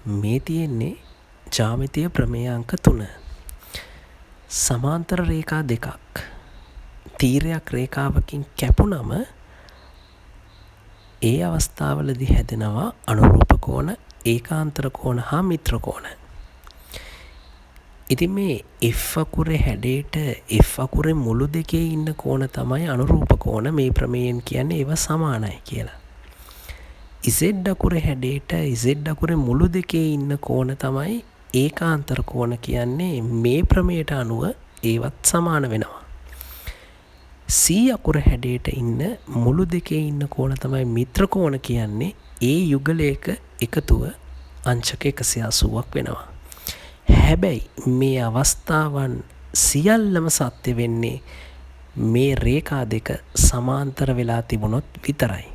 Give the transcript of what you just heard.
මේ තියෙන්නේ ජ්‍යාමිතීය ප්‍රමේය අංක 3. සමාන්තර රේඛා දෙකක් තීරයක් රේඛාවකින් කැපුණම ඒ අවස්ථාවලදී හැදෙනවා අනුරූප කෝණ, ඒකාන්තර කෝණ හා මිත්‍ර කෝණ. ඉතින් මේ F අකුරේ හැඩයට F අකුරේ මුළු දෙකේ ඉන්න කෝණ තමයි අනුරූප කෝණ. මේ ප්‍රමේයෙන් කියන්නේ ඒව සමානයි කියලා. Z අකුරේ හැඩයට Z අකුරේ මුළු දෙකේ ඉන්න කෝණ තමයි ඒකාන්තර කෝණ කියන්නේ. මේ ප්‍රමේයට අනුව ඒවත් සමාන වෙනවා. C අකුර හැඩයට ඉන්න මුළු දෙකේ ඉන්න කෝණ තමයි මිත්‍ර කෝණ කියන්නේ. ඒ යුගලයක එකතුව අංශක 180ක් වෙනවා. හැබැයි මේ අවස්ථාවන් සියල්ලම සත්‍ය වෙන්නේ මේ රේඛා දෙක සමාන්තර වෙලා තිබුණොත් විතරයි.